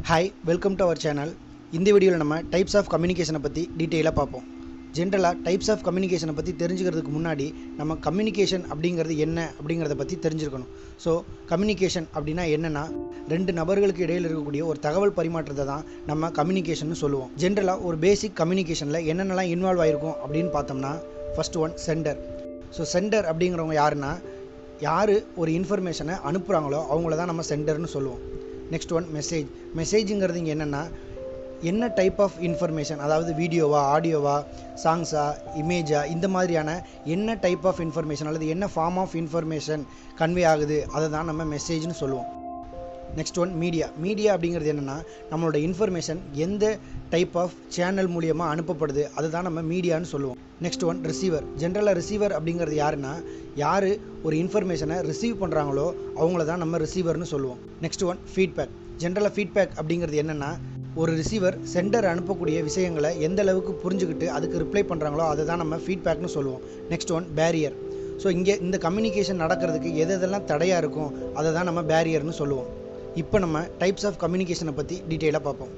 Hi, welcome to our channel. இந்த வீடியோவில் நம்ம டைப்ஸ் ஆஃப் கம்யூனிகேஷனை பற்றி டீட்டெயிலாக பார்ப்போம். ஜென்ரலாக டைப்ஸ் ஆஃப் கம்யூனிகேஷனை பற்றி தெரிஞ்சுக்கிறதுக்கு முன்னாடி நம்ம கம்யூனிகேஷன் அப்படிங்கிறது என்ன அப்படிங்கிறத பற்றி தெரிஞ்சுக்கணும். ஸோ கம்யூனிகேஷன் அப்படின்னா என்னென்னா, ரெண்டு நபர்களுக்கு இடையில் இருக்கக்கூடிய ஒரு தகவல் பரிமாற்றத்தை தான் நம்ம கம்யூனிகேஷன் சொல்லுவோம். ஜென்ரலாக ஒரு பேசிக் கம்யூனிகேஷனில் என்னென்னலாம் இன்வால்வ் ஆகிருக்கும் அப்படின்னு பார்த்தோம்னா, first one centre. So centre அப்படிங்கிறவங்க யாருன்னா, யார் ஒரு இன்ஃபர்மேஷனை அனுப்புகிறாங்களோ அவங்கள தான் நம்ம சென்டர்னு சொல்லுவோம். Next one message. மெசேஜுங்கிறது இங்கே என்னென்னா, என்ன டைப் ஆஃப் இன்ஃபர்மேஷன், அதாவது வீடியோவா, ஆடியோவா, சாங்ஸா, இமேஜா, இந்த மாதிரியான என்ன டைப் ஆஃப் இன்ஃபர்மேஷன் அல்லது என்ன ஃபார்ம் ஆஃப் இன்ஃபர்மேஷன் கன்வே ஆகுது, அதை தான் நம்ம மெசேஜ்னு சொல்லுவோம். Next one media. மீடியா அப்படிங்கிறது என்னென்னா, நம்மளோட இன்ஃபர்மேஷன் எந்த டைப் ஆஃப் சேனல் மூலியமாக அனுப்பப்படுது, அதுதான் நம்ம மீடியான்னு சொல்லுவோம். Next one receiver. ஜென்ரலாக ரிசீவர் அப்படிங்கிறது யாருன்னா, யார் ஒரு இன்ஃபர்மேஷனை ரிசீவ் பண்ணுறாங்களோ அவங்கள தான் நம்ம ரிசீவர்னு சொல்லுவோம். Next one feedback. ஜென்ரலாக ஃபீட்பேக் அப்படிங்கிறது என்னென்னா, ஒரு ரிசீவர் சென்டர் அனுப்பக்கூடிய விஷயங்களை எந்த அளவுக்கு புரிஞ்சுக்கிட்டு அதுக்கு ரிப்ளை பண்ணுறாங்களோ அதை தான் நம்ம ஃபீட்பேக்னு சொல்லுவோம். Next one barrier. ஸோ இங்கே இந்த கம்யூனிகேஷன் நடக்கிறதுக்கு எதெல்லாம் தடையாக இருக்கும் அதை தான் நம்ம பேரியர்னு சொல்லுவோம். இப்போ நம்ம டைப்ஸ் ஆஃப் கம்யூனிகேஷனை பற்றி டீட்டெயிலாக பார்ப்போம்.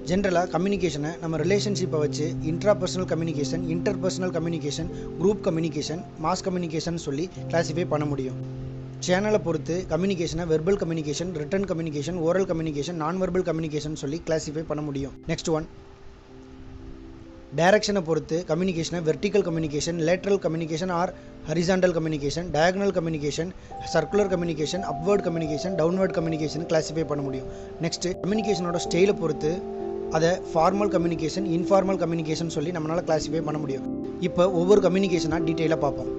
ஜென்ரலாக கம்யூனிகேஷனை நம்ம ரிலேஷன்ஷிப்பை வச்சு intrapersonal communication, interpersonal communication, group communication, mass communication சொல்லி கிளாஸிஃபை பண்ண முடியும். சேனலை பொறுத்து கம்யூனிகேஷனை verbal communication, written communication, oral communication, non verbal communication சொல்லி கிளாஸிஃபை பண்ண முடியும். நெக்ஸ்ட் ஒன் டைரக்ஷனை பொறுத்து கம்யூனிகேஷனை vertical communication, lateral communication or horizontal communication, diagonal communication, circular communication, upward communication, downward communication classify பண்ண முடியும். நெக்ஸ்ட் கம்யூனிகேஷனோட ஸ்டைலை பொறுத்து அதை ஃபார்மல் கம்யூனிகேஷன், இன்ஃபார்மல் கம்யூனிகேஷன் சொல்லி நம்மளால் கிளாஸிஃபை பண்ண முடியும். இப்போ ஒவ்வொரு கம்யூனிகேஷனாக டீட்டெயிலாக பார்ப்போம்.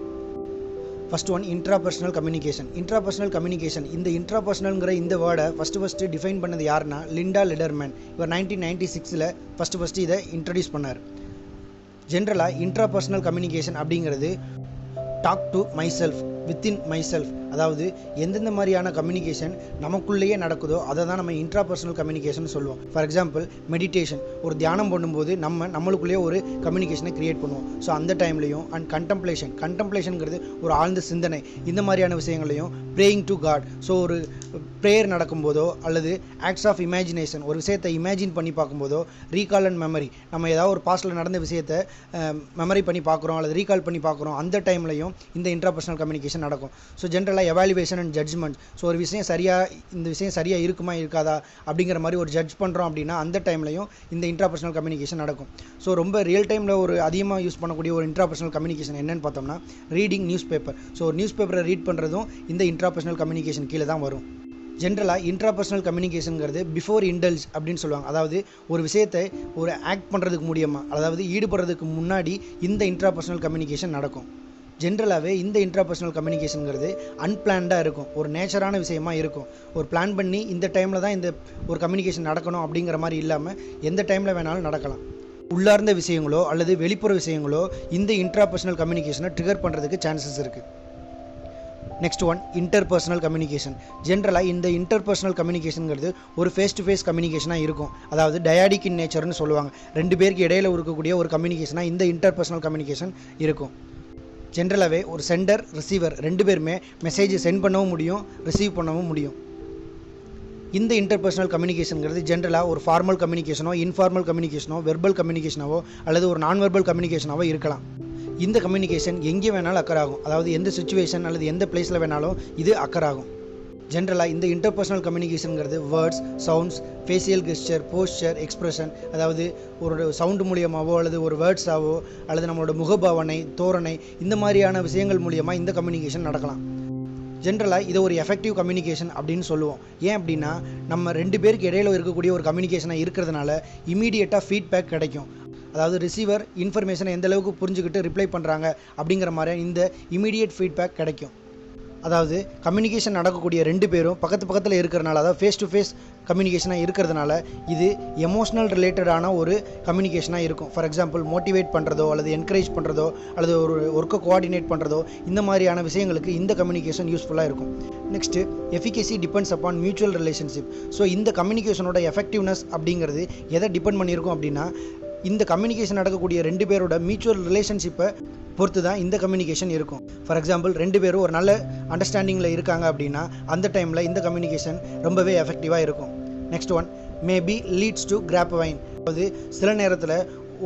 First one intrapersonal communication. Intrapersonal communication, இந்த இன்ட்ராபர்சனல்ங்கிற இந்த வேர்டை ஃபஸ்ட்டு டிஃபைன் பண்ணது யாருன்னா லிண்டா லிடர்மேன். இவர் 1996 ஃபஸ்ட்டு இதை இன்ட்ரடியூஸ் பண்ணார். ஜென்ரலாக இன்ட்ராபர்சனல் கம்யூனிகேஷன் அப்படிங்கிறது talk to myself, within myself, அதாவது எந்தெந்த மாதிரியான கம்யூனிகேஷன் நமக்குள்ளேயே நடக்குதோ அதை தான் நம்ம இன்ட்ராபர்சனல் கம்யூனிகேஷன் சொல்லுவோம். ஃபார் எக்ஸாம்பிள் மெடிடேஷன், ஒரு தியானம் பண்ணும்போது நம்மளுக்குள்ளேயே ஒரு கம்யூனிகேஷனை கிரியேட் பண்ணுவோம். ஸோ அந்த டைம்லையும் அண்ட் கண்டம்ப்ளேஷனுங்கிறது ஒரு ஆழ்ந்த சிந்தனை, இந்த மாதிரியான விஷயங்களையும் ப்ரேயிங் டு காட். ஸோ ஒரு ப்ரேயர் நடக்கும்போதோ அல்லது ஆக்ட்ஸ் ஆஃப் இமேஜினேஷன், ஒரு விஷயத்தை இமேஜின் பண்ணி பார்க்கும்போதோ, ரீகால் அண்ட் மெமரி, நம்ம ஏதாவது ஒரு பாஸ்ட்டில் நடந்த விஷயத்தை மெமரி பண்ணி பார்க்குறோம் அல்லது ரீகால் பண்ணி பார்க்குறோம், அந்த டைம்லையும் இந்த இன்ட்ராபர்சனல் கம்யூனிகேஷன் நடக்கும். ஸோ ஜென்ரலாக எவாலுவேஷன் அண்ட் ஜட்ஜ்மெண்ட். ஸோ ஒரு விஷயம் இந்த விஷயம் சரியாக இருக்குமா இருக்காதா அப்படிங்கிற மாதிரி ஒரு ஜட்ஜ் பண்ணுறோம் அப்படின்னா அந்த டைம்லையும் இந்த இன்ட்ராபர்சனல் கம்யூனிகேஷன் நடக்கும். ஸோ ரொம்ப ரியல் டைமில் ஒரு அதிகமாக யூஸ் பண்ணக்கூடிய ஒரு இன்ட்ராபர்சனல் கம்யூனிகேஷன் என்னென்னு பார்த்தோம்னா, ரீடிங் நியூஸ் பேப்பர். ஸோ ஒரு நியூஸ் பேப்பரை ரீட் பண்ணுறதும் இந்த இன்ட்ராபர்சனல் கம்யூனிகேஷன் கீழே தான் வரும். ஜென்ரலாக இன்ட்ராபர்சனல் கம்யூனிகேஷனுங்கிறது பிஃபோர் இண்டல்ஜ் அப்படின்னு சொல்லுவாங்க. அதாவது ஒரு விஷயத்தை ஒரு ஆக்ட் பண்ணுறதுக்கு முடியுமா, அதாவது ஈடுபடுறதுக்கு முன்னாடி இந்த இன்ட்ராபர்சனல் கம்யூனிகேஷன் நடக்கும். ஜென்ரலாகவே இந்த இன்ட்ராபர்சனல் கம்யூனிகேஷனுங்கிறது அன்பிளான்டாக இருக்கும், ஒரு நேச்சரான விஷயமா இருக்கும். ஒரு பிளான் பண்ணி இந்த டைமில் தான் இந்த ஒரு கம்யூனிகேஷன் நடக்கணும் அப்படிங்கிற மாதிரி இல்லாமல் எந்த டைமில் வேணாலும் நடக்கலாம். உள்ளார்ந்த விஷயங்களோ அல்லது வெளிப்புற விஷயங்களோ இந்த இன்ட்ராபர்சனல் கம்யூனிகேஷனை ட்ரிகர் பண்ணுறதுக்கு சான்சஸ் இருக்குது. Next one interpersonal communication. ஜென்ரலாக இந்த இன்டர்பர்சனல் கம்யூனிகேஷனுங்கிறது ஒரு ஃபேஸ் டு ஃபேஸ் கம்யூனிகேஷனாக இருக்கும், அதாவது டயாடிக் இன் நேச்சர்னு சொல்லுவாங்க. ரெண்டு பேருக்கு இடையில இருக்கக்கூடிய ஒரு கம்யூனிகேஷனாக இந்த இன்டர்பர்சனல் கம்யூனிகேஷன் இருக்கும். ஜென்ரலாகவே ஒரு சென்டர் ரிசீவர் ரெண்டு பேருமே மெசேஜ் சென்ட் பண்ணவும் முடியும், ரிசீவ் பண்ணவும் முடியும். இந்த இன்டர்பர்சனல் கம்யூனிகேஷனுங்கிறது ஜென்ரலாக ஒரு ஃபார்மல் கம்யூனிகேஷனோ, இன்ஃபார்மல் கம்யூனிகேஷனோ, வெர்பல் கம்யூனிகேஷனாவோ அல்லது ஒரு நான் வெர்பல் கம்யூனிகேஷனாவோ இருக்கலாம். இந்த கம்யூனிகேஷன் எங்கே வேணாலும் அக்கர் ஆகும், அதாவது எந்த சுச்சுவேஷன் அல்லது எந்த பிளேஸில் வேணாலும் இது அக்கர் ஆகும். ஜென்ரலாக இந்த இன்டர்பர்சனல் கம்யூனிகேஷனுங்கிறது words, sounds, facial gesture, posture, expression, அதாவது ஒரு சவுண்டு மூலியமாகவோ அல்லது ஒரு வேர்ட்ஸாவோ அல்லது நம்மளோட முகபாவனை, தோரணை, இந்த மாதிரியான விஷயங்கள் மூலியமாக இந்த கம்யூனிகேஷன் நடக்கலாம். ஜென்ரலாக இதை ஒரு எஃபெக்டிவ் கம்யூனிகேஷன் அப்படின்னு சொல்லுவோம். ஏன் அப்படின்னா, நம்ம ரெண்டு பேருக்கு இடையில இருக்கக்கூடிய ஒரு கம்யூனிகேஷனாக இருக்கிறதுனால இமீடியட்டாக ஃபீட்பேக் கிடைக்கும். அதாவது ரிசீவர் இன்ஃபர்மேஷனை எந்த அளவுக்கு புரிஞ்சுக்கிட்டு ரிப்ளை பண்ணுறாங்க அப்படிங்கிற மாதிரி இந்த இமீடியட் ஃபீட்பேக் கிடைக்கும். அதாவது கம்யூனிகேஷன் நடக்கக்கூடிய ரெண்டு பேரும் பக்கத்தில் இருக்கிறனால, அதாவது ஃபேஸ் டு ஃபேஸ் கம்யூனிகேஷனாக இருக்கிறதுனால இது எமோஷ்னல் ரிலேட்டடான ஒரு கம்யூனிகேஷனாக இருக்கும். ஃபார் எக்ஸாம்பிள் மோட்டிவேட் பண்ணுறதோ அல்லது என்கரேஜ் பண்ணுறதோ அல்லது ஒரு ஒர்க்கை கோஆர்டினேட் பண்ணுறதோ, இந்த மாதிரியான விஷயங்களுக்கு இந்த கம்யூனிகேஷன் யூஸ்ஃபுல்லாக இருக்கும். Next efficacy depends upon mutual relationship. So இந்த கம்யூனிகேஷனோட எஃபெக்டிவ்னஸ் அப்படிங்கிறது எதை டிபெண்ட் பண்ணியிருக்கும் அப்படின்னா, இந்த கம்யூனிகேஷன் நடக்கக்கூடிய ரெண்டு பேரோட மியூச்சுவல் ரிலேஷன்ஷிப்பை பொறுத்து தான் இந்த கம்யூனிகேஷன் இருக்கும். ஃபார் எக்ஸாம்பிள் ரெண்டு பேரும் ஒரு நல்ல அண்டர்ஸ்டாண்டிங்கில் இருக்காங்க அப்படின்னா அந்த டைமில் இந்த கம்யூனிகேஷன் ரொம்பவே எஃபெக்டிவாக இருக்கும். Next one maybe leads to grapevine. அதாவது சில நேரத்தில்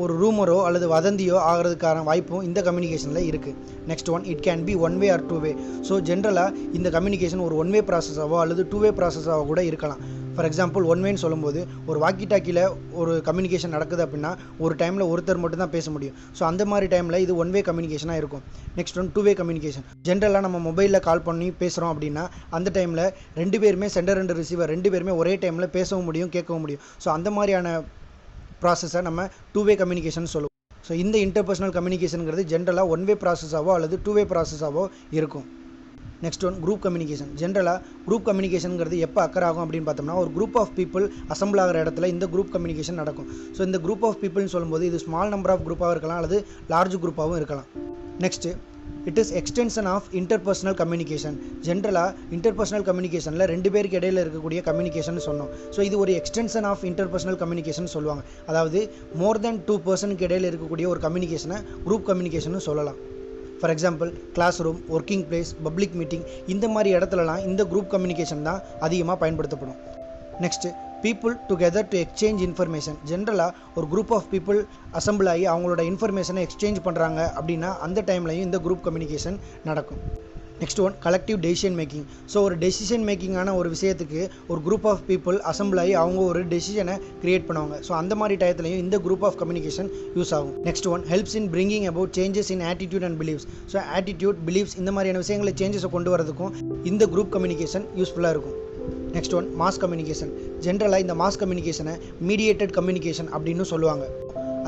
ஒரு ரூமரோ அல்லது வதந்தியோ ஆகிறதுக்கான வாய்ப்பும் இந்த கம்யூனிகேஷனில் இருக்குது. Next one, it can be one way or two way. So ஜென்ரலாக இந்த கம்யூனிகேஷன் ஒரு ஒன் வே ப்ராசஸாவோ அல்லது டூ வே ப்ராசஸாவோ கூட இருக்கலாம். ஃபார் எக்ஸாம்பிள் ஒன் வேன்னு சொல்லும்போது ஒரு வாக்கி டாக்கியில் ஒரு கம்யூனிகேஷன் நடக்குது அப்படின்னா ஒரு டைமில் ஒருத்தர் மட்டும் தான் பேச முடியும். ஸோ அந்த மாதிரி டைமில் இது ஒன் வே கம்யூனிகேஷனாக இருக்கும். Next one, two way communication. ஜென்ரலாக நம்ம மொபைலில் கால் பண்ணி பேசுகிறோம் அப்படின்னா அந்த டைமில் ரெண்டு பேருமே சென்டர் அண்ட் ரிசீவர் ரெண்டு பேருமே ஒரே டைமில் பேசவும் முடியும், கேட்கவும் முடியும். ஸோ அந்த மாதிரியான ப்ராசஸை நம்ம டூ வே கம்யூனிகேஷன் சொல்லுவோம். ஸோ இந்த இன்டர்பர்சனல் கம்யூனிகேஷனுங்கிறது ஜென்ரலாக ஒன் வே ப்ராசஸாவோ அல்லது டூ வே ப்ராசஸாவோ இருக்கும். Next one, group communication. ஜென்ரலாக குரூப் கம்யூனிகேஷனுங்கிறது எப்போ அக்கர் ஆகும் அப்படின்னு பார்த்தோம்னா ஒரு குரூப் ஆஃப் பீப்புள் அசம்பிள் ஆகிற இடத்துல இந்த குரூப் கம்யூனிகேஷன் நடக்கும். ஸோ இந்த குரூப் ஆஃப் பீப்புள்னு சொல்லும்போது இது ஸ்மால் நம்பர் ஆஃப் குரூப்பாகவும் இருக்கலாம் அல்லது லார்ஜ் குரூப்பாகவும் இருக்கலாம். Next, it is extension of interpersonal communication. ஜென்ரலாக இன்டர்பர்சனல் கம்யூனிகேஷனில் ரெண்டு பேருக்கு இடையில் இருக்கக்கூடிய கம்யூனிகேஷன் சொன்னோம். ஸோ இது ஒரு எக்ஸ்டென்ஷன் ஆஃப் இன்டர்பர்சனல் கம்யூனிகேஷன் சொல்லுவாங்க. அதாவது மோர் தென் 2 பர்சனுக்கு இடையில் இருக்கக்கூடிய ஒரு கம்யூனிகேஷனை குரூப் கம்யூனிகேஷன் சொல்லலாம். For example classroom, working place, public meeting இந்த மாதிரி இடத்துலலாம் இந்த குரூப் கம்யூனிகேஷன் தான் அதிகமாக பயன்படுத்தப்படும். Next, people together to exchange information. ஜென்ரலாக ஒரு குரூப் ஆஃப் பீப்புள் அசம்பிள் ஆகி அவங்களோட இன்ஃபர்மேஷனை எக்ஸ்சேஞ்ச் பண்ணுறாங்க அப்படின்னா அந்த டைம்லையும் இந்த குரூப் கம்யூனிகேஷன் நடக்கும். Next one, collective decision making. So ஒரு டெசிஷன் மேக்கிங்கான ஒரு விஷயத்துக்கு ஒரு குரூப் ஆஃப் பீப்புள் அசம்பிள் ஆகி அவங்க ஒரு டெசிஷனை கிரியேட் பண்ணுவாங்க. ஸோ அந்த மாதிரி டயத்துலையும் இந்த குரூப் ஆஃப் கம்யூனிகேஷன் யூஸ் ஆகும். Next one, helps in bringing about changes in attitude and beliefs. So attitude, beliefs இந்த மாதிரியான விஷயங்களை சேஞ்சஸை கொண்டு வரதுக்கும் இந்த குரூப் கம்யூனிகேஷன் யூஸ்ஃபுல்லாக இருக்கும். Next one, mass communication. ஜென்ரலாக இந்த மாஸ் கம்யூனிகேஷனை மீடியேட்டட் கம்யூனிகேஷன் அப்படின்னு சொல்லுவாங்க.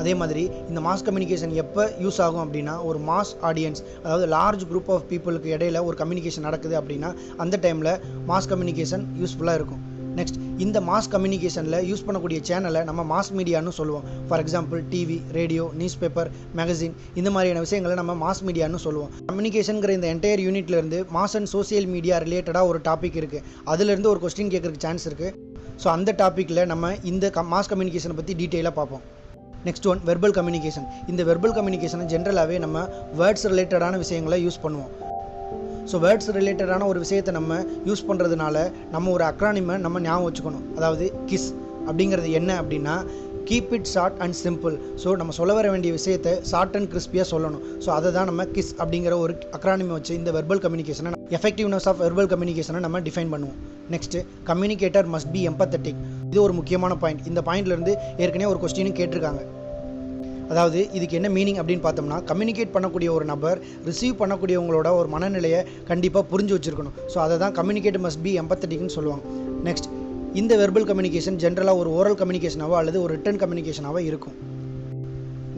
அதே மாதிரி இந்த மாஸ் கம்யூனிகேஷன் எப்போ யூஸ் ஆகும் அப்படின்னா ஒரு மாஸ் ஆடியன்ஸ், அதாவது லார்ஜ் குரூப் ஆஃப் பீப்புளுக்கு இடையில ஒரு கம்யூனிகேஷன் நடக்குது அப்படின்னா அந்த டைமில் மாஸ் கம்யூனிகேஷன் யூஸ்ஃபுல்லாக இருக்கும். நெக்ஸ்ட், இந்த மாஸ் கம்யூனிகேஷனில் யூஸ் பண்ணக்கூடிய சேனலை நம்ம மாஸ் மீடியான்னு சொல்லுவோம். For example TV, radio, news paper, magazine இந்த மாதிரியான விஷயங்களை நம்ம மாஸ் மீடியான்னு சொல்லுவோம். கம்யூனிகேஷனுங்கிற இந்த என்டையர் யூனிட்லேருந்து மாஸ் அண்ட் சோசியல் மீடியா ரிலேட்டடாக ஒரு டாபிக் இருக்குது. அதுலேருந்து ஒரு கொஸ்டின் கேட்குறதுக்கு சான்ஸ் இருக்குது. ஸோ அந்த டாப்பிக்கில் நம்ம இந்த மாஸ் கம்யூனிகேஷனை பற்றி டீட்டெயிலாக பார்ப்போம். Next one, verbal communication. இந்த வெர்பல் கம்யூனிகேஷனை ஜென்ரலாகவே நம்ம வேர்ட்ஸ் ரிலேட்டடான விஷயங்களை யூஸ் பண்ணுவோம். ஸோ வேர்ட்ஸ் ரிலேட்டடான ஒரு விஷயத்தை நம்ம யூஸ் பண்ணுறதுனால நம்ம ஒரு அக்ரானிமை நம்ம ஞாபகம் வச்சுக்கணும். அதாவது கிஸ் அப்படிங்கிறது என்ன அப்படின்னா keep it short and simple. So நம்ம சொல்ல வர வேண்டிய விஷயத்தை ஷார்ட் அண்ட் கிறிஸ்பியாக சொல்லணும். ஸோ அதை தான் நம்ம கிஸ் அப்படிங்கிற ஒரு அக்ரானிமை வச்சு இந்த வெர்பல் கம்யூனிகேஷனை, எஃபெக்டிவ்னஸ் ஆஃப் வெர்பல் கம்யூனிகேஷனை நம்ம டிஃபைன் பண்ணுவோம். Next, communicator must be empathetic. இது ஒரு முக்கியமான பாயிண்ட். இந்த பாயிண்ட்லேருந்து ஏற்கனவே ஒரு கொஸ்டினும் கேட்டிருக்காங்க. அதாவது இதுக்கு என்ன மீனிங் அப்படின்னு பார்த்தோம்னா கம்யூனிகேட் பண்ணக்கூடிய ஒரு நபர் ரிசீவ் பண்ணக்கூடியவங்களோட ஒரு மனநிலையை கண்டிப்பாக புரிஞ்சு வச்சுருக்கணும். ஸோ அதை தான் கம்யூனிகேட் மஸ்ட் பி எம்பத்தட்டிக்னு சொல்லுவாங்க. நெக்ஸ்ட், இந்த வெர்பல் கம்யூனிகேஷன் ஜென்ரலாக ஒரு ஓரல் கம்யூனிகேஷனாவோ அல்லது ஒரு ரிட்டன் கம்யூனிகேஷனாவோ இருக்கும்.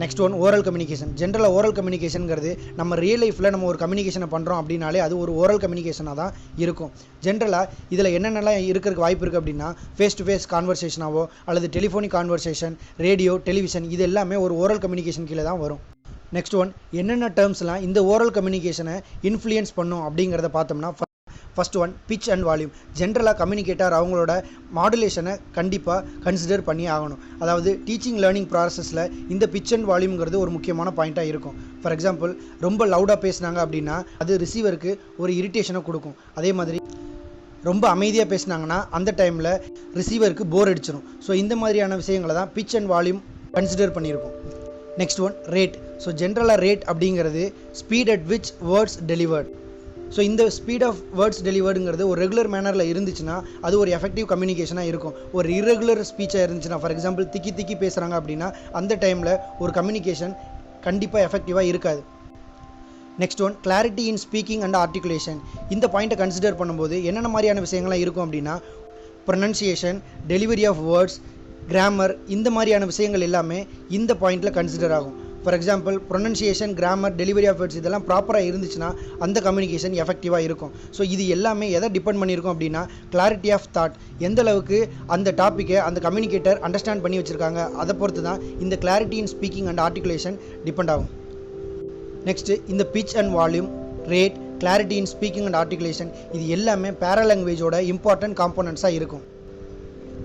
Next one, oral communication. ஜென்ரலாக ஓரல் கம்யூனிகேஷனுங்கிறது நம்ம ரியல் லைஃப்பில் நம்ம ஒரு கம்யூனிகேஷனை பண்ணுறோம் அப்படின்னாலே அது ஒரு ஓரல் கம்யூனிகேஷனாக தான் இருக்கும். ஜென்ரலாக இதில் என்னென்னலாம் இருக்கிறதுக்கு வாய்ப்பு இருக்குது அப்படின்னா ஃபேஸ் டு ஃபேஸ் கான்வர்சேஷனாவோ அல்லது டெலிஃபோனிக் கான்வர்சேஷன், ரேடியோ, டெலிவிஷன் இது எல்லாமே ஒரு ஓரல் கம்யூனிகேஷன் கீழே தான் வரும். நெக்ஸ்ட் ஒன், என்னென்ன டேர்ம்ஸ்லாம் இந்த ஓரல் கம்யூனிகேஷனை இன்ஃப்ளூயன்ஸ் பண்ணும் அப்படிங்கிறத பார்த்தோம்னா first one, pitch and volume. ஜென்ரலாக கம்யூனிகேட்டர் அவங்களோட மாடுலேஷனை கண்டிப்பாக கன்சிடர் பண்ணி ஆகணும். அதாவது டீச்சிங் லேர்னிங் ப்ராசஸில் இந்த பிச் அண்ட் வால்யூம்ங்கிறது ஒரு முக்கியமான பாயிண்ட்டாக இருக்கும். ஃபார் எக்ஸாம்பிள் ரொம்ப லவுடாக பேசுனாங்க அப்படின்னா அது ரிசீவருக்கு ஒரு இரிட்டேஷனை கொடுக்கும். அதே மாதிரி ரொம்ப அமைதியாக பேசினாங்கன்னா அந்த டைமில் ரிசீவருக்கு போர் அடிச்சிடும். ஸோ இந்த மாதிரியான விஷயங்களை தான் பிச் அண்ட் வால்யூம் கன்சிடர் பண்ணியிருக்கோம். Next one, rate. ஸோ ஜென்ரலாக ரேட் அப்படிங்கிறது speed at which words delivered. So இந்த ஸ்பீட் ஆஃப் வேர்ட்ஸ் டெலிவர்டுங்கிறது ஒரு ரெகுலர் மேனரில் இருந்துச்சுன்னா அது ஒரு எஃபெக்டிவ் கம்யூனிகேஷனாக இருக்கும். ஒரு இரெகுலர் ஸ்பீச்சாக இருந்துச்சுன்னா ஃபார் எக்ஸாம்பிள் திக்கி பேசுகிறாங்க அப்படின்னா அந்த டைமில் ஒரு கம்யூனிகேஷன் கண்டிப்பாக எஃபெக்டிவாக இருக்காது. Next one, clarity in speaking and articulation. இந்த பாயிண்ட்டை கன்சிடர் பண்ணும்போது என்னென்ன மாதிரியான விஷயங்கள்லாம் இருக்கும் அப்படின்னா pronunciation, delivery of words, grammar இந்த மாதிரியான விஷயங்கள் எல்லாமே இந்த பாயிண்டில் கன்சிடர் ஆகும். For example pronunciation, grammar, delivery of words இதெல்லாம் ப்ராப்பராக இருந்துச்சுன்னா அந்த கம்யூனிகேஷன் எஃபெக்டிவாக இருக்கும். ஸோ இது எல்லாமே எதை டிபெண்ட் பண்ணியிருக்கும் அப்படின்னா கிளாரிட்டி ஆஃப் தாட், எந்த அளவுக்கு அந்த டாப்பிக்கை அந்த கம்யூனிகேட்டர் அண்டர்ஸ்டாண்ட் பண்ணி வச்சுருக்காங்க அதை பொறுத்து தான் இந்த clarity in speaking and articulation depend ஆகும். நெக்ஸ்ட்டு, இந்த pitch and volume, rate, clarity in speaking and articulation இது எல்லாமே பேராலாங்குவேஜோட இம்பார்ட்டன்ட் காம்போனன்ட்ஸாக இருக்கும்.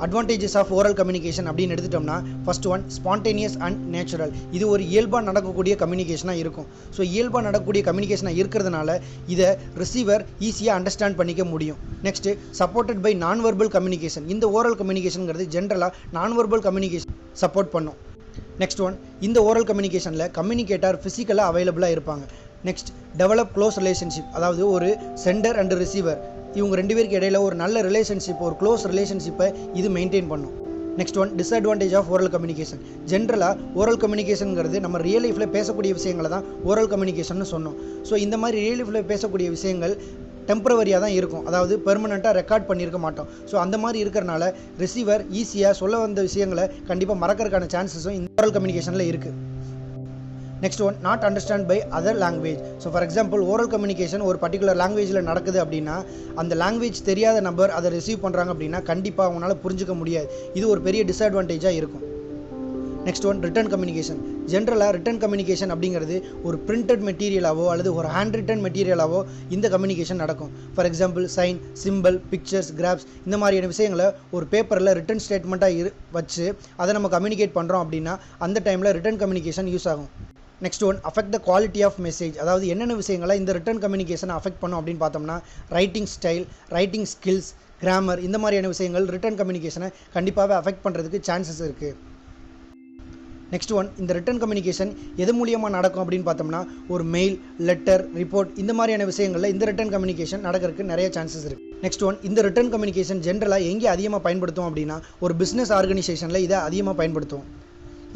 அட்வான்டேஜஸ் ஆஃப் ஓரல் கம்யூனிகேஷன் அப்படின்னு எடுத்துட்டோம்னா first one spontaneous and natural. இது ஒரு இயல்பாக நடக்கக்கூடிய கம்யூனிகேஷனாக இருக்கும். ஸோ இயல்பாக நடக்கக்கூடிய கம்யூனிகேஷனாக இருக்கிறதுனால இதை ரிசீவர் ஈஸியாக அண்டர்ஸ்டாண்ட் பண்ணிக்க முடியும். நெக்ஸ்ட்டு சப்போர்ட்டட் பை நான் வெர்பல் கம்யூனிகேஷன். இந்த ஓரல் கம்யூனிகேஷனுங்கிறது ஜென்ரலாக நான் வெர்பல் கம்யூனிகேஷன் சப்போர்ட் பண்ணும். நெக்ஸ்ட் ஒன், இந்த ஓரல் கம்யூனிகேஷனில் கம்யூனிகேட்டர் ஃபிசிக்கலாக அவைலபிளாக இருப்பாங்க. Next develop close relationship. அதாவது ஒரு சென்டர் அண்ட் ரிசீவர் இவங்க ரெண்டு பேருக்கு இடையில ஒரு நல்ல ரிலேஷன்ஷிப், ஒரு க்ளோஸ் ரிலேஷன்ஷிப்பை இது மெயின்டைன் பண்ணும். Next one, disadvantage of oral communication. ஜென்ரலாக ஓரல் கம்யூனிகேஷனுங்கிறது நம்ம ரியல் லைஃப்பில் பேசக்கூடிய விஷயங்களை தான் ஓரல் கம்யூனிகேஷன் சொன்னோம். ஸோ இந்த மாதிரி ரியல் லைஃப்பில் பேசக்கூடிய விஷயங்கள் டெம்பரவரியாக தான் இருக்கும், அதாவது பெர்மனெண்ட்டாக ரெக்கார்ட் பண்ணியிருக்க மாட்டோம். ஸோ அந்த மாதிரி இருக்கிறனால ரிசீவர் ஈஸியாக சொல்ல வந்த விஷயங்களை கண்டிப்பாக மறக்கிறதுக்கான சான்சஸும் இந்த ஓரல் கம்யூனிகேஷனில் இருக்குது. Next one, not understand by other language. So for example oral communication ஒரு பர்டிகுலர் லாங்குவேஜில் நடக்குது அப்படின்னா அந்த லாங்குவேஜ் தெரியாத நபர் அதை ரிசீவ் பண்ணுறாங்க அப்படின்னா கண்டிப்பாக அவங்களால புரிஞ்சிக்க முடியாது. இது ஒரு பெரிய டிஸ்அட்வான்டேஜாக இருக்கும். Next one, return communication. ஜென்ரலாக ரிட்டன் கம்யூனிகேஷன் அப்படிங்கிறது ஒரு பிரிண்டட் மெட்டீரியலாவோ அல்லது ஒரு ஹேண்ட் ரிட்டன் மெட்டீரியலாவோ இந்த கம்யூனிகேஷன் நடக்கும். For example sign, symbol, pictures, graphs இந்த மாதிரியான விஷயங்களை ஒரு பேப்பரில் ரிட்டன் ஸ்டேட்மெண்ட்டாக வச்சு அதை நம்ம கம்யூனிகேட் பண்ணுறோம் அப்படின்னா அந்த டைமில் ரிட்டன் கம்யூனிகேஷன் யூஸ் ஆகும். Next one, affect the quality of message. அதாவது என்னென்ன விஷயங்களை இந்த ரிட்டன் கம்யூனிகேஷனை அஃபெக்ட் பண்ணும் அப்படின்னு பார்த்தோம்னா writing style, writing skills, grammar இந்த மாதிரியான விஷயங்கள் ரிட்டன் கம்யூனிகேஷனை கண்டிப்பாகவே அஃபெக்ட் பண்ணுறதுக்கு சான்சஸ் இருக்குது. நெக்ஸ்ட் ஒன், இந்த ரிட்டன் கம்யூனிகேஷன் எது மூலியமாக நடக்கும் அப்படின்னு பார்த்தோம்னா ஒரு மெயில், லெட்டர், ரிப்போர்ட் இந்த மாதிரியான விஷயங்களில் இந்த ரிட்டன் கம்யூனிகேஷன் நடக்கிறதுக்கு நிறைய சான்சஸ் இருக்குது. நெக்ஸ்ட் ஒன், இந்த ரிட்டன் கம்யூனிகேஷன் ஜென்ரலாக எங்கே அதிகமாக பயன்படுத்தும் அப்படின்னா ஒரு பிஸ்னஸ் ஆர்கனைசேஷனில் இதை அதிகமாக பயன்படுத்தும்.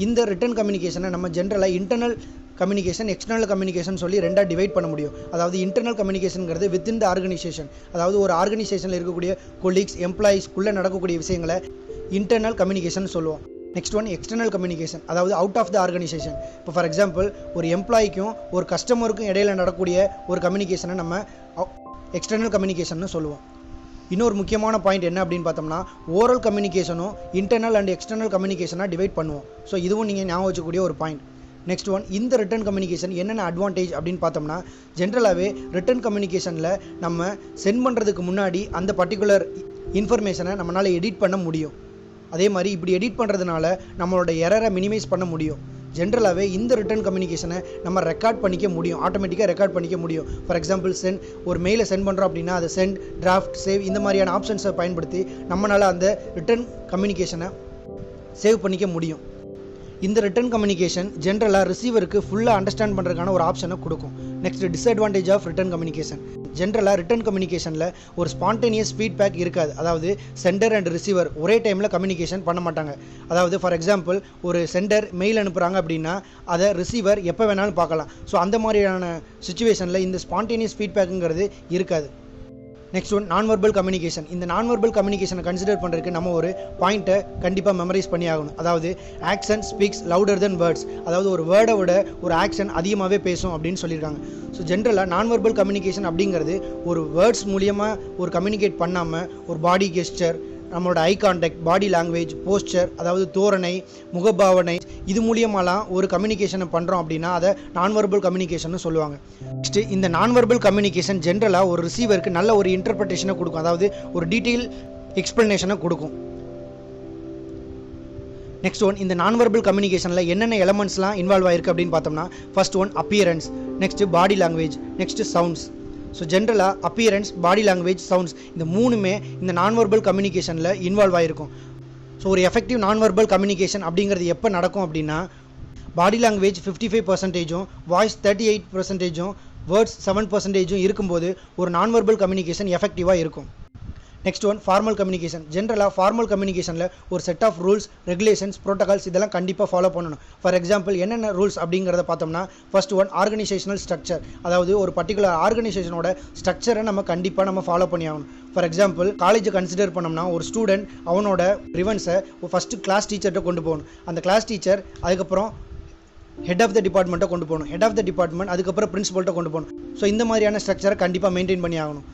இந்த ரிட்டன் கம்யூனிகேஷனை நம்ம ஜென்ரலாக இன்டர்னல் கம்யூனிகேஷன், எக்ஸ்டர்னல் கம்யூனிகேஷன் சொல்லி ரெண்டாக டிவைட் பண்ண முடியும். அதாவது இன்டர்னல் கம்யூனிகேஷனுங்கிறது வித்தின் த ஆர்கனைசேஷன், அதாவது ஒரு ஆர்கனைசேஷனில் இருக்கக்கூடிய கொலீக்ஸ், எம்ப்ளாயீஸ்க்குள்ளே நடக்கக்கூடிய விஷயங்களை இன்டர்னல் கம்யூனிகேஷன் சொல்லுவோம். நெக்ஸ்ட் ஒன், எக்ஸ்டர்னல் கம்யூனிகேஷன், அதாவது அவுட் ஆஃப் த ஆர்கனைசேஷன். இப்போ ஃபார் எக்ஸாம்பிள் ஒரு எம்ப்ளாய்க்கும் ஒரு கஸ்டமருக்கும் இடையில நடக்கக்கூடிய ஒரு கம்யூனிகேஷனை நம்ம எக்ஸ்டர்னல் கம்யூனிகேஷன் சொல்லுவோம். இன்னொரு முக்கியமான பாயிண்ட் என்ன அப்படின்னு பார்த்தோம்னா ஓரல் கம்யூனிகேஷனும் இன்டர்னல் அண்ட் எக்ஸ்டர்னல் கம்யூனிகேஷனாக டிவைட் பண்ணுவோம். ஸோ இதுவும் நீங்கள் ஞாபகம் வச்சக்கூடிய ஒரு பாயிண்ட். நெக்ஸ்ட் ஒன், இந்த ரிட்டன் கம்யூனிகேஷன் என்னென்ன அட்வான்டேஜ் அப்படின்னு பார்த்தோம்னா ஜென்ரலாகவே ரிட்டன் கம்யூனிகேஷனில் நம்ம சென்ட் பண்ணுறதுக்கு முன்னாடி அந்த பர்டிகுலர் இன்ஃபர்மேஷனை நம்மளால் எடிட் பண்ண முடியும். அதே மாதிரி இப்படி எடிட் பண்ணுறதுனால நம்மளோட எரரை மினிமைஸ் பண்ண முடியும். ஜென்ரலாகவே இந்த ரிட்டன் கம்யூனிகேஷனை நம்ம ரெக்கார்ட் பண்ணிக்க முடியும், ஆட்டோமேட்டிக்காக ரெக்கார்ட் பண்ணிக்க முடியும். ஃபார் எக்ஸாம்பிள் ஒரு மெயிலை சென்ட் பண்ணுறோம் அப்படின்னா அதை சென்ட், டிராஃப்ட், சேவ் இந்த மாதிரியான ஆப்ஷன்ஸை பயன்படுத்தி நம்மளால் அந்த ரிட்டன் கம்யூனிகேஷனை சேவ் பண்ணிக்க முடியும். இந்த ரிட்டன் கம்யூனிகேஷன் ஜென்ரலாக ரிசீவருக்கு ஃபுல்லாக அண்டர்ஸ்டாண்ட் பண்ணுறதுக்கான ஒரு ஆப்ஷனை கொடுக்கும். Next, disadvantage of written communication. ஜென்ரலாக ரிட்டன் கம்யூனிகேஷனில் ஒரு ஸ்பான்டேனியஸ் ஃபீட்பேக் இருக்காது. அதாவது சென்டர் அண்ட் ரிசீவர் ஒரே டைமில் கம்யூனிகேஷன் பண்ண மாட்டாங்க. அதாவது ஃபார் எக்ஸாம்பிள் ஒரு சென்டர் மெயில் அனுப்புகிறாங்க அப்படின்னா அதை ரிசீவர் எப்போ வேணாலும் பார்க்கலாம். ஸோ அந்த மாதிரியான சுச்சுவேஷனில் இந்த ஸ்பான்டேனியஸ் ஃபீட்பேக்குங்கிறது இருக்காது. நெக்ஸ்ட் ஒன், நான் வெர்பல் கம்யூனிகேஷன். இந்த நான் வெர்பல் கம்யூனிகேஷனை கன்சிடர் பண்ணுறதுக்கு நம்ம ஒரு பாயிண்ட்டை கண்டிப்பாக மெமரைஸ் பண்ணி ஆகணும். அதாவது ஆக்ஷன் ஸ்பீக்ஸ் லவுடர் தென் வேர்ட்ஸ். அதாவது ஒரு வேர்டை விட ஒரு ஆக்ஷன் அதிகமாகவே பேசும் அப்படின்னு சொல்லியிருக்காங்க. ஸோ ஜென்ரலாக நான் வெர்பல் கம்யூனிகேஷன் அப்படிங்கிறது ஒரு வேர்ட்ஸ் மூலியமாக ஒரு கம்யூனிகேட் பண்ணாமல் ஒரு பாடி கெஸ்டர், நம்மளோட eye contact, body language, poster, அதாவது தோரணை, முகபாவனை இது மூலியமாலாம் ஒரு கம்யூனிகேஷனை பண்ணுறோம் அப்படின்னா அதை நான் வெர்பல் கம்யூனிகேஷன் சொல்லுவாங்க. நெக்ஸ்ட்டு இந்த நான் வெர்பல் கம்யூனிகேஷன் ஜென்ரலாக ஒரு ரிசீவருக்கு நல்ல ஒரு இன்டர்பிரேஷனை கொடுக்கும், அதாவது ஒரு டீட்டெயில் எக்ஸ்பிளனேஷனை கொடுக்கும். நெக்ஸ்ட் ஒன், இந்த நான் வெர்பல் கம்யூனிகேஷனில் என்னென்ன எலமெண்ட்ஸ்லாம் இன்வால்வ் ஆயிருக்கு அப்படின்னு பார்த்தோம்னா first one appearance, next body language, next sounds. So ஜென்ரலாக அப்பியரன்ஸ், பாடி லாங்குவேஜ், சவுண்ட்ஸ் இந்த மூணுமே இந்த நான் வெர்பல் கம்யூனிகேஷனில் இன்வால்வ் ஆகிருக்கும். ஸோ ஒரு எஃபெக்டிவ் நான் வெர்பல் கம்யூனிகேஷன் அப்படிங்கிறது எப்போ நடக்கும் அப்படின்னா பாடி லாங்குவேஜ் 55%, வாய்ஸ் 38%, வேர்ட்ஸ் 7% இருக்கும்போது ஒரு நான் வெர்பல் கம்யூனிகேஷன் எஃபெக்டிவாக இருக்கும். Next one, formal communication. ஜென்ரலாக ஃபார்மல் கம்யூனிகேஷனில் ஒரு set of rules, regulations, protocols இதெல்லாம் கண்டிப்பாக ஃபாலோ பண்ணணும். ஃபார் எக்ஸாம்பிள் என்னென்ன ரூல்ஸ் அப்படிங்கிறத பார்த்தோம்னா ஃபர்ஸ்ட் ஒன், ஆர்கனைசேஷனல் ஸ்ட்ரக்சர். அதாவது ஒரு பர்டிகுலர் ஆர்கனைசேஷனோட ஸ்ட்ரக்சரை நம்ம ஃபாலோ பண்ணி ஆகணும். ஃபார் எக்ஸாம்பிள் காலேஜை கன்சிடர் பண்ணோம்னா ஒரு ஸ்டூடெண்ட் அவனோட ரிவன்ஸை ஃபஸ்ட்டு கிளாஸ் டீச்சர்கிட்ட கொண்டு போகணும். அந்த கிளாஸ் டீச்சர் அதுக்கப்புறம் ஹெட் ஆஃப் த டிபார்ட்மெண்ட்டை கொண்டு போகணும். ஹெட் ஆஃப் த டிபார்ட்மெண்ட் அதுக்கப்புறம் பிரின்சிபல்கிட்ட கொண்டு போகணும். ஸோ இந்த மாதிரியான ஸ்ட்ரக்சரை கண்டிப்பாக மெயின்டைன் பண்ணி ஆகணும்.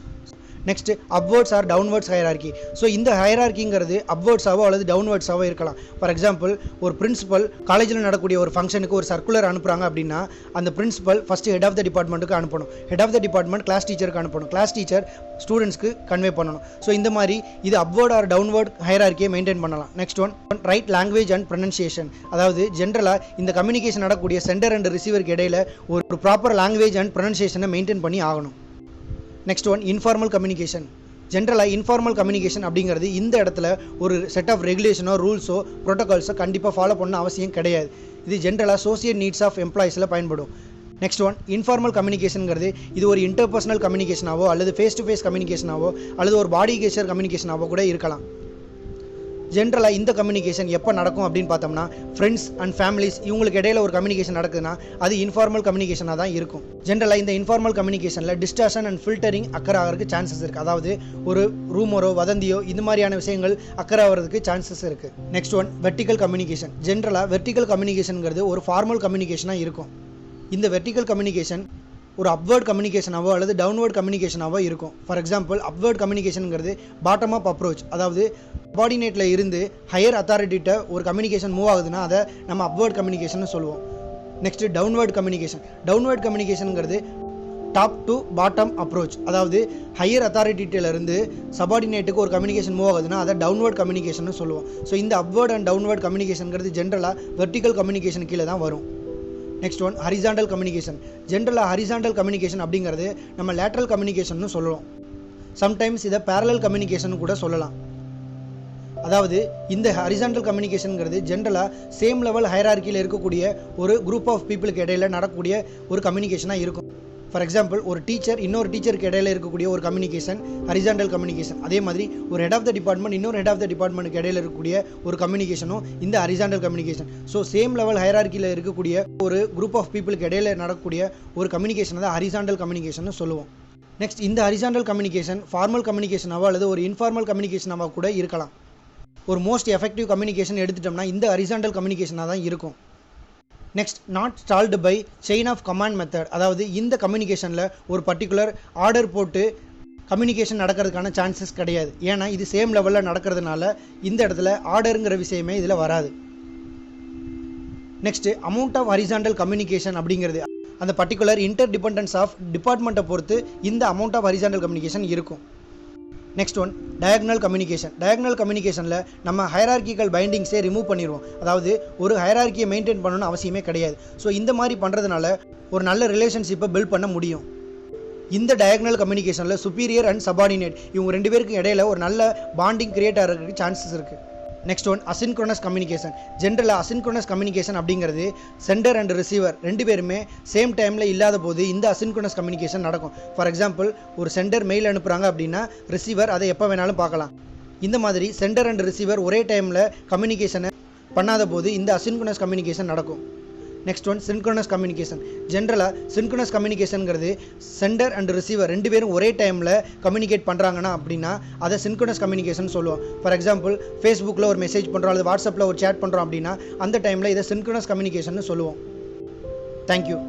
Next upwards or downwards hierarchy. So இந்த ஹையரார்கிங்கிறது அப்வர்ட்ஸாவோ அல்லது டவுன்வர்ட்ஸாவோ இருக்கலாம். ஃபார் எக்ஸாம்பிள், ஒரு பிரின்சிபல் காலேஜில் நடக்கக்கூடிய ஒரு ஃபங்க்ஷனுக்கு ஒரு சர்க்குலர் அனுப்புகிறாங்க அப்படின்னா அந்த principal first head of the டிபார்ட்மெண்ட்டுக்கு அனுப்பணும். Head of the department class டீச்சருக்கு அனுப்பணும். கிளாஸ் டீச்சர் ஸ்டூடெண்ட்ஸ்க்கு கன்வே பண்ணணும். ஸோ இந்த மாதிரி இது அப்வர்ட் ஆர் டவுன்வர்ட் ஹையரார்கியை மெயின்டைன் பண்ணலாம். Next one right language and pronunciation. அதாவது ஜென்ரலாக இந்த கம்யூனிகேஷன் நடக்கக்கூடிய சென்டர் அண்ட் ரிசீவருக்கு இடையில ஒரு ப்ராப்பர் லாங்குவேஜ் அண்ட் ப்ரொனன்சியேஷனை மெயின்டைன் பண்ணி ஆகணும். Next one informal communication. ஜென்ரலாக இன்ஃபார்மல் கம்யூனிகேஷன் அப்படிங்கிறது இந்த இடத்துல ஒரு செட் ஆஃப் ரெகுலேஷனோ ரூல்ஸோ ப்ரோட்டோகால்ஸோ கண்டிப்பாக ஃபாலோ பண்ண அவசியம் கிடையாது. இது ஜென்ரலாக சோசியல் நீட்ஸ் ஆஃப் எம்ப்ளாயிஸில் பயன்படும். நெக்ஸ்ட் ஒன் இன்ஃபார்மல் கம்யூனிகேஷனுங்கிறது இது ஒரு இன்டர்பர்சனல் கம்யூனிகேஷனாவோ அல்லது ஃபேஸ் டு ஃபேஸ் கம்யூனிகேஷனாவோ அல்லது ஒரு பாடி கெஸ்டர் கம்யூனிகேஷனாவோ கூட இருக்கலாம். ஜென்ரலாக இந்த கம்யூனிகேஷன் எப்போ நடக்கும் அப்படின்னு பார்த்தோம்னா ஃப்ரெண்ட்ஸ் அண்ட் ஃபேமிலிஸ் இவங்களுக்கு இடையில ஒரு கம்யூனிகேஷன் நடக்குதுன்னா அது இன்ஃபார்மல் கம்யூனிகேஷனாக தான் இருக்கும். ஜென்ரலாக இந்த இன்ஃபார்மல் கம்யூனிகேஷனில் டிஸ்டார்ஷன் அண்ட் ஃபில்டரிங் அக்கறை ஆகிறதுக்கு சான்சஸ் இருக்குது. அதாவது ஒரு ரூமரோ வதந்தியோ இந்த மாதிரியான விஷயங்கள் அக்கறை ஆகிறதுக்கு சான்சஸ் இருக்குது. Next one vertical communication. ஜென்ரலாக வெர்டிக்கல் கம்யூனிகேஷனுங்கிறது ஒரு ஃபார்மல் கம்யூனிகேஷனாக இருக்கும். இந்த வெர்டிக்கல் கம்யூனிகேஷன் ஒரு அப்வர்ட் கம்யூனிகேஷனாவோ அல்லது டவுன்வர்ட் கம்யூனிகேஷனாவோ இருக்கும். ஃபார் எக்ஸாம்பிள், அப்வர்ட் கம்யூனிகேஷனுங்கிறது பாட்டம் அப் அப்ரோச். அதாவது சபார்டினேட்டில் இருந்து ஹையர் அத்தாரிட்டிகிட்ட ஒரு கம்யூனிகேஷன் மூவ் ஆகுதுன்னா அதை நம்ம அப்வர்ட் கம்யூனிகேஷன் சொல்லுவோம். Next downward communication. டவுன்வர்ட் கம்யூனிகேஷனுங்கிறது டாப் டு பாட்டம் அப்ரோச். அதாவது ஹையர் அத்தாரிட்டியிலிருந்து சபார்டினேட்டுக்கு ஒரு கம்யூனிகேஷன் மூவ் ஆகுதுன்னா அதை டவுன்வர்ட் கம்யூனிகேஷன் சொல்லுவோம். ஸோ இந்த அப்வர்ட் அண்ட் டவுன்வர்ட் கம்யூனிகேஷனுங்கிறது ஜென்ரலாக வெர்டிக்கல் கம்யூனிகேஷன் கீழே தான் வரும். Next one horizontal communication. ஜென்ரலாக ஹரிசாண்டல் கம்யூனிகேஷன் அப்படிங்கிறது நம்ம லேட்ரல் கம்யூனிகேஷன் சொல்லுவோம். சம்டைம்ஸ் இதை பேரலல் கம்யூனிகேஷன் கூட சொல்லலாம். அதாவது இந்த ஹரிசாண்டல் கம்யூனிகேஷனுங்கிறது ஜென்ரலாக சேம் லெவல் ஹையரார்கியில் இருக்கக்கூடிய ஒரு குரூப் ஆஃப் பீப்புளுக்கு இடையில நடக்கக்கூடிய ஒரு கம்யூனிகேஷனாக இருக்கும். ஃபார் எக்ஸாம்பிள், ஒரு டீச்சர் இன்னொரு டீச்சருக்கு இடையில இருக்கக்கூடிய ஒரு கம்யூனிகேஷன் ஹரிசாண்டல் கம்யூனிகேஷன். அதே மாதிரி ஒரு ஹெட் ஆஃப் த டிபார்ட்மெண்ட் இன்னொரு ஹெட் ஆஃப் த டிபார்ட்மெண்ட்டுக்கு இடையில இருக்கக்கூடிய ஒரு கம்யூனிகேஷனும் இந்த horizontal communication. So same level ஹையரார்கியில் இருக்கக்கூடிய ஒரு குரூப் ஆஃப் பீப்புளுக்கு இடையில நடக்கக்கூடிய ஒரு கம்யூனிகேஷன் தான் ஹரிசாண்டல் கம்யூனிகேஷன் சொல்லுவோம். நெக்ஸ்ட் இந்த ஹரிசாண்டல் கம்யூனிகேஷன் ஃபார்மல் கம்யூனிகேஷனாவோ அல்லது ஒரு இன்ஃபார்மல் கம்யூனிகேஷனாவோ கூட இருக்கலாம். ஒரு மோஸ்ட் எஃபெக்டிவ் கம்யூனிகேஷன் எடுத்துட்டோம்னா இந்த ஹரிசாண்டல் கம்யூனிகேஷனாக தான் இருக்கும். Next not stalled by chain of command method. அதாவது இந்த கம்யூனிகேஷனில் ஒரு பர்டிகுலர் ஆர்டர் போட்டு கம்யூனிகேஷன் நடக்கிறதுக்கான சான்சஸ் கிடையாது. ஏன்னா இது சேம் லெவலில் நடக்கிறதுனால இந்த இடத்துல ஆர்டருங்கிற விஷயமே இதில் வராது. Next amount of horizontal communication அப்படிங்கிறது அந்த பர்டிகுலர் இன்டர் டிபெண்டன்ஸ் ஆஃப் டிபார்ட்மெண்ட்டை பொறுத்து இந்த அமௌண்ட் ஆஃப் ஹரிசாண்டல் கம்யூனிகேஷன் இருக்கும். Next one diagonal communication. டயக்னல் கம்யூனிகேஷனில் நம்ம ஹைரார்கிக்கல் பைண்டிங்ஸே ரிமூவ் பண்ணிடுவோம். அதாவது ஒரு ஹைரார்கியை மெயின்டைன் பண்ணணும்னு அவசியமே கிடையாது. ஸோ இந்த மாதிரி பண்ணுறதுனால ஒரு நல்ல ரிலேஷன்ஷிப்பை பில்ட் பண்ண முடியும். இந்த டயக்னல் கம்யூனிகேஷனில் சுப்பீரியர் அண்ட் சபார்டினேட் இவங்க ரெண்டு பேருக்கு இடையில ஒரு நல்ல பாண்டிங் கிரியேட் ஆகிறதுக்கு சான்சஸ் இருக்குது. Next one asynchronous communication. ஜென்ரலாக அசின்க்ரோனஸ் கம்யூனிகேஷன் அப்படிங்கிறது சென்டர் அண்ட் ரிசீவர் ரெண்டு பேருமே சேம் டைமில் இல்லாத போது இந்த அசின்க்ரோனஸ் கம்யூனிகேஷன் நடக்கும். ஃபார் எக்ஸாம்பிள், ஒரு சென்டர் மெயில் அனுப்புகிறாங்க அப்படின்னா ரிசீவர் அதை எப்போ வேணாலும் பார்க்கலாம். இந்த மாதிரி சென்டர் அண்ட் ரிசீவர் ஒரே டைமில் கம்யூனிகேஷனை பண்ணாத போது இந்த அசின்க்ரோனஸ் கம்யூனிகேஷன் நடக்கும். Next one synchronous communication. ஜென்ரலாக சின்க்ரோனஸ் கம்யூனிகேஷனுங்கிறது சென்டர் அண்ட் ரிசீவர் ரெண்டு பேரும் ஒரே டைமில் கம்யூனிகேட் பண்ணுறாங்கன்னா அப்படின்னா அதை சின்க்ரோனஸ் கம்யூனிகேஷன் சொல்லுவோம். ஃபார் எக்ஸாம்பிள், ஃபேஸ்புக்கில் ஒரு மெசேஜ் பண்ணுறோம் அல்லது வாட்ஸ்அப்பில் ஒரு சேட் பண்ணுறோம் அப்படின்னா அந்த டைமில் இதை சின்க்ரோனஸ் கம்யூனிகேஷன் சொல்லுவோம். தேங்க்யூ.